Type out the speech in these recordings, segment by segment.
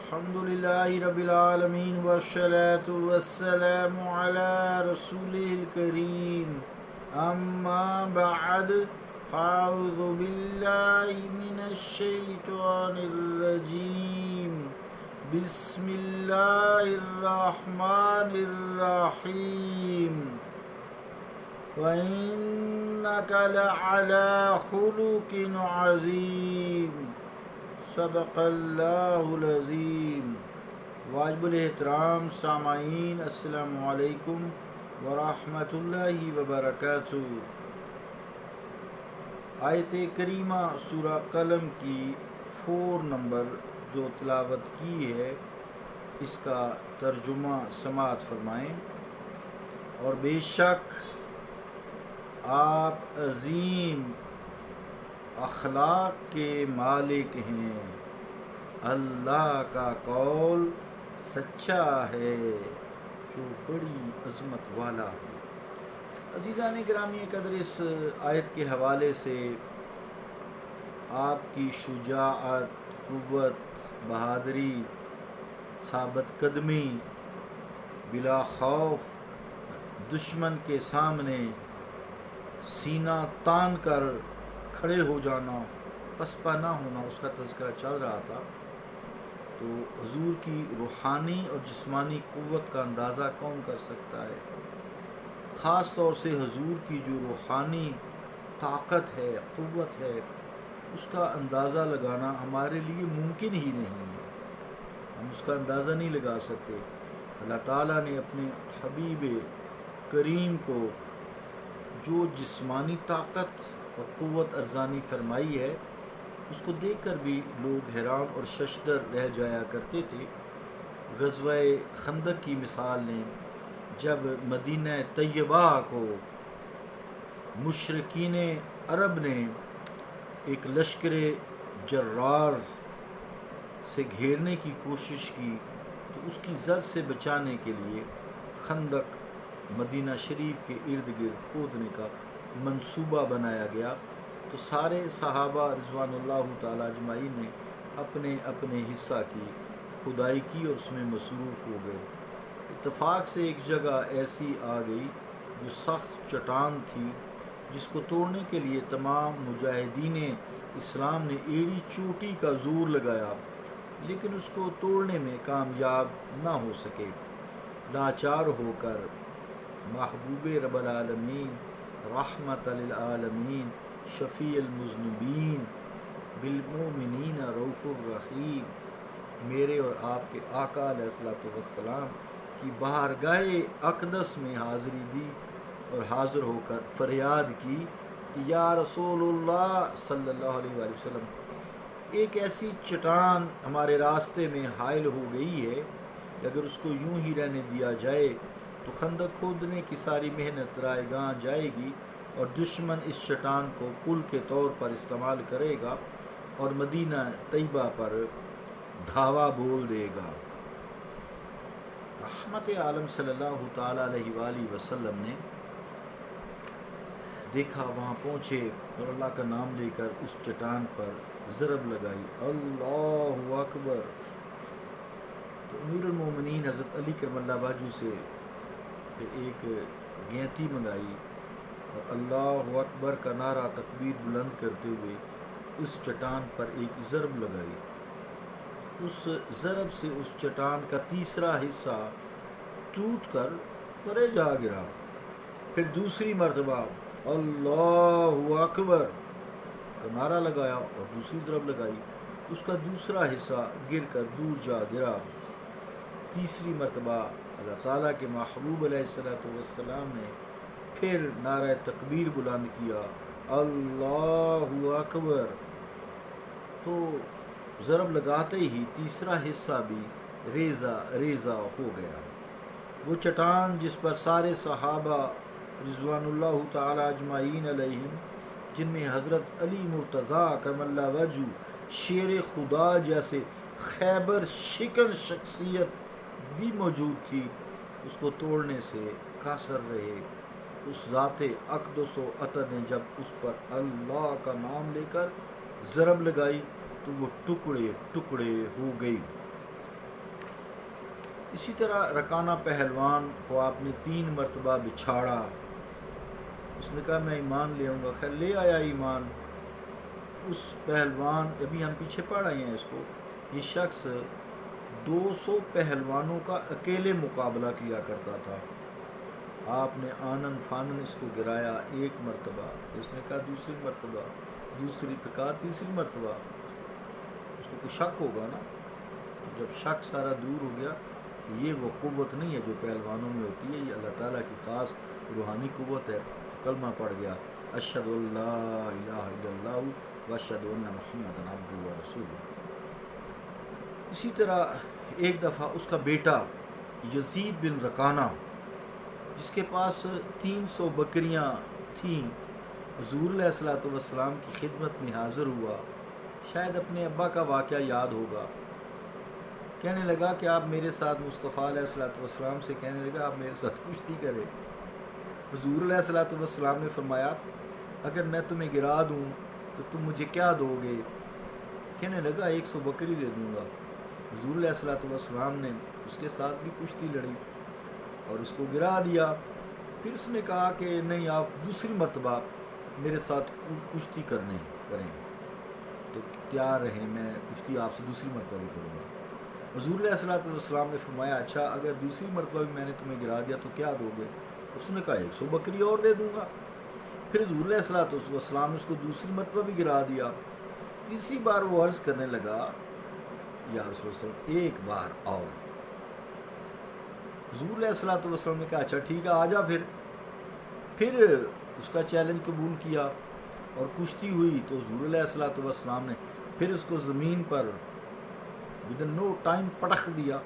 الحمد لله رب العالمين والصلاة والسلام على رسوله الكريم أما بعد فأعوذ بالله من الشيطان الرجيم بسم الله الرحمن الرحيم وإنك لعلى خلق عظيم صدق اللہ العظیم۔ واجب الاحترام سامعین، السلام علیکم ورحمۃ اللہ وبرکاتہ۔ آیت کریمہ سورہ قلم کی 4 نمبر جو تلاوت کی ہے، اس کا ترجمہ سماعت فرمائیں۔ اور بے شک آپ عظیم اخلاق کے مالک ہیں، اللہ کا قول سچا ہے جو بڑی عظمت والا ہے۔ عزیزان گرامی قدر، اس آیت کے حوالے سے آپ کی شجاعت، قوت، بہادری، ثابت قدمی، بلا خوف دشمن کے سامنے سینہ تان کر کھڑے ہو جانا، پسپا نہ ہونا، اس کا تذکرہ چل رہا تھا۔ تو حضور کی روحانی اور جسمانی قوت کا اندازہ کون کر سکتا ہے؟ خاص طور سے حضور کی جو روحانی طاقت ہے، قوت ہے، اس کا اندازہ لگانا ہمارے لیے ممکن ہی نہیں ہے، ہم اس کا اندازہ نہیں لگا سکتے۔ اللہ تعالیٰ نے اپنے حبیب کریم کو جو جسمانی طاقت اور قوت ارزانی فرمائی ہے، اس کو دیکھ کر بھی لوگ حیران اور ششدر رہ جایا کرتے تھے۔ غزوہ خندق کی مثال لیں، جب مدینہ طیبہ کو مشرکین عرب نے ایک لشکر جرار سے گھیرنے کی کوشش کی، تو اس کی زد سے بچانے کے لیے خندق مدینہ شریف کے ارد گرد کھودنے کا منصوبہ بنایا گیا۔ تو سارے صحابہ رضوان اللہ تعالیٰ اجمعین نے اپنے اپنے حصہ کی کھدائی کی اور اس میں مصروف ہو گئے۔ اتفاق سے ایک جگہ ایسی آ گئی جو سخت چٹان تھی، جس کو توڑنے کے لیے تمام مجاہدین اسلام نے ایڑی چوٹی کا زور لگایا، لیکن اس کو توڑنے میں کامیاب نہ ہو سکے۔ لاچار ہو کر محبوب رب العالمین، رحمت للعالمین، شفیع المذنبین، بالمؤمنین رؤوف الرحیم، میرے اور آپ کے آقا علیہ الصلوۃ والسلام کی بارگاہ اقدس میں حاضری دی اور حاضر ہو کر فریاد کی کہ یا رسول اللہ صلی اللہ علیہ وآلہ وسلم، ایک ایسی چٹان ہمارے راستے میں حائل ہو گئی ہے کہ اگر اس کو یوں ہی رہنے دیا جائے تو خندق کھودنے کی ساری محنت رائے گاں جائے گی اور دشمن اس چٹان کو پل کے طور پر استعمال کرے گا اور مدینہ طیبہ پر دھاوا بول دے گا۔ رحمت عالم صلی اللہ تعالیٰ علیہ وآلہ وسلم نے دیکھا، وہاں پہنچے اور اللہ کا نام لے کر اس چٹان پر ضرب لگائی، اللہ اکبر۔ تو امیر المومنین حضرت علی کرم اللہ وجہہ سے ایک گینتی منگائی اور اللہ اکبر کا نعرہ تکبیر بلند کرتے ہوئے اس چٹان پر ایک ضرب لگائی۔ اس ضرب سے اس چٹان کا تیسرا حصہ ٹوٹ کر پرے جا گرا۔ پھر دوسری مرتبہ اللہ اکبر کا نعرہ لگایا اور دوسری ضرب لگائی، اس کا دوسرا حصہ گر کر دور جا گرا۔ تیسری مرتبہ اللہ تعالیٰ کے محبوب علیہ الصلوۃ والسلام نے پھر نعرہ تکبیر بلند کیا، اللہ اکبر۔ تو ضرب لگاتے ہی تیسرا حصہ بھی ریزہ ریزہ ہو گیا۔ وہ چٹان جس پر سارے صحابہ رضوان اللہ تعالیٰ اجمعین علیہم، جن میں حضرت علی مرتضیٰ کرم اللہ وجہ شیر خدا جیسے خیبر شکن شخصیت بھی موجود تھی، اس کو توڑنے سے قاصر رہے۔ اس ذات اقدس و عطر نے جب اس پر اللہ کا نام لے کر ضرب لگائی تو وہ ٹکڑے ٹکڑے ہو گئی۔ اسی طرح رکانہ پہلوان کو آپ نے 3 مرتبہ بچھاڑا، اس نے کہا میں ایمان لے آؤں گا، خیر لے آیا ایمان۔ اس پہلوان، ابھی ہم پیچھے پڑھ رہے ہیں اس کو، یہ شخص 200 پہلوانوں کا اکیلے مقابلہ کیا کرتا تھا۔ آپ نے آنن فانن اس کو گرایا 1 مرتبہ، اس نے کہا دوسری مرتبہ، دوسری پہ کہا تیسری مرتبہ۔ اس کو کچھ شک ہوگا نا، جب شک سارا دور ہو گیا کہ یہ وہ قوت نہیں ہے جو پہلوانوں میں ہوتی ہے، یہ اللہ تعالیٰ کی خاص روحانی قوت ہے، کلمہ پڑھ گیا، اشہد ان لا الہ الا اللہ واشہد ان محمد عبدہ ورسولہ۔ اسی طرح ایک دفعہ اس کا بیٹا یزید بن رکانہ، جس کے پاس 300 بکریاں تھیں، حضور علیہ الصلوۃ والسلام کی خدمت میں حاضر ہوا، شاید اپنے ابا کا واقعہ یاد ہوگا، کہنے لگا کہ آپ میرے ساتھ، مصطفیٰ علیہ الصلوۃ والسلام سے کہنے لگا آپ میرے ساتھ کشتی کرے۔ حضور علیہ الصلوۃ والسلام نے فرمایا اگر میں تمہیں گرا دوں تو تم مجھے کیا دو گے؟ کہنے لگا 100 بکری دے دوں گا۔ حضور علیہ الصلوۃ والسلام نے اس کے ساتھ بھی کشتی لڑی اور اس کو گرا دیا۔ پھر اس نے کہا کہ نہیں، آپ دوسری مرتبہ میرے ساتھ کشتی کریں تو تیار رہیں، میں کشتی آپ سے دوسری مرتبہ بھی کروں گا۔ حضور علیہ الصلوۃ والسلام نے فرمایا اچھا اگر دوسری مرتبہ بھی میں نے تمہیں گرا دیا تو کیا دو گے؟ اس نے کہا 100 بکری اور دے دوں گا۔ پھر حضور علیہ الصلوۃ والسلام نے اس کو دوسری مرتبہ بھی گرا دیا۔ تیسری بار وہ عرض کرنے لگا یا رسول اللہ ایک بار اور۔ حضور علیہ الصلوۃ والسلام نے کہا اچھا ٹھیک ہے آ جا۔ پھر اس کا چیلنج قبول کیا اور کشتی ہوئی تو حضور علیہ الصلوۃ والسلام نے پھر اس کو زمین پر ودن نو ٹائم پٹخ دیا۔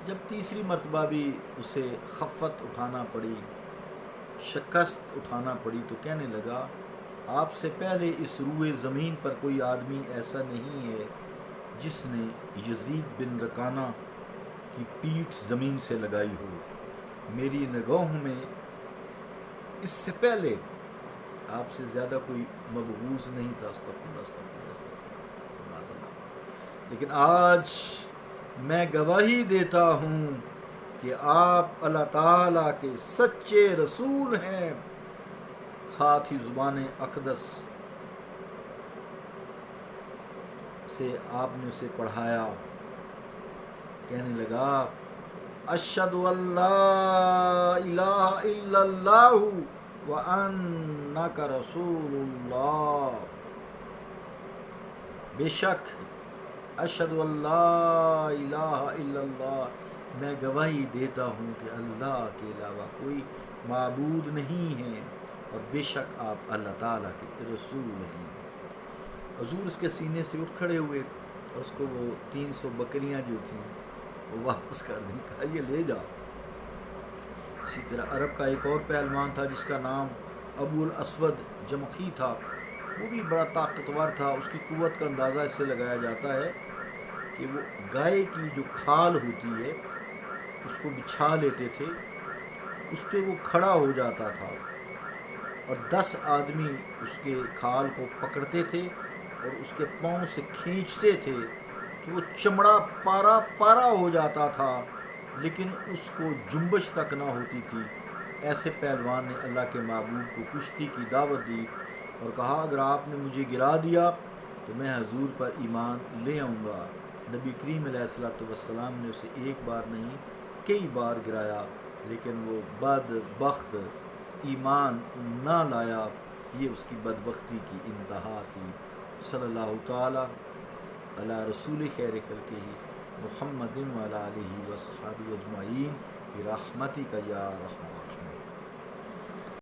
جب تیسری مرتبہ بھی اسے خفت اٹھانا پڑی، شکست اٹھانا پڑی، تو کہنے لگا آپ سے پہلے اس روئے زمین پر کوئی آدمی ایسا نہیں ہے جس نے یزید بن رکانہ کی پیٹھ زمین سے لگائی ہو، میری نگاہوں میں اس سے پہلے آپ سے زیادہ کوئی مبغوض نہیں تھا۔ استغفر اللہ استغفر اللہ استغفر اللہ۔ لیکن آج میں گواہی دیتا ہوں کہ آپ اللہ تعالیٰ کے سچے رسول ہیں۔ ساتھ ہی زبان اقدس سے آپ نے اسے پڑھایا، کہنے لگا اشہد ان لا الہ الا اللہ وانک رسول اللہ، بے شک اشہد ان لا الہ الا اللہ، میں گواہی دیتا ہوں کہ اللہ کے علاوہ کوئی معبود نہیں ہے اور بے شک آپ اللہ تعالیٰ کے رسول ہیں۔ حضور اس کے سینے سے اٹھ کھڑے ہوئے اور اس کو وہ 300 بکریاں جو تھیں وہ واپس کر دیں، کہا یہ لے جا۔ اسی طرح عرب کا ایک اور پہلوان تھا جس کا نام ابو الاسود جمخی تھا، وہ بھی بڑا طاقتور تھا۔ اس کی قوت کا اندازہ اس سے لگایا جاتا ہے کہ وہ گائے کی جو کھال ہوتی ہے اس کو بچھا لیتے تھے، اس پہ وہ کھڑا ہو جاتا تھا اور 10 آدمی اس کے کھال کو پکڑتے تھے اور اس کے پاؤں سے کھینچتے تھے تو وہ چمڑا پارا پارا ہو جاتا تھا، لیکن اس کو جنبش تک نہ ہوتی تھی۔ ایسے پہلوان نے اللہ کے معبود کو کشتی کی دعوت دی اور کہا اگر آپ نے مجھے گرا دیا تو میں حضور پر ایمان لے آؤں گا۔ نبی کریم علیہ الصلوۃ والسلام نے اسے ایک بار نہیں کئی بار گرایا، لیکن وہ بدبخت ایمان نہ لایا، یہ اس کی بدبختی کی انتہا تھی۔ صلی اللہ تعالی علی رسول خیر خلقہ محمد وعلی آلہ وصحبہ اجمعین برحمتک یا ارحم الراحمین۔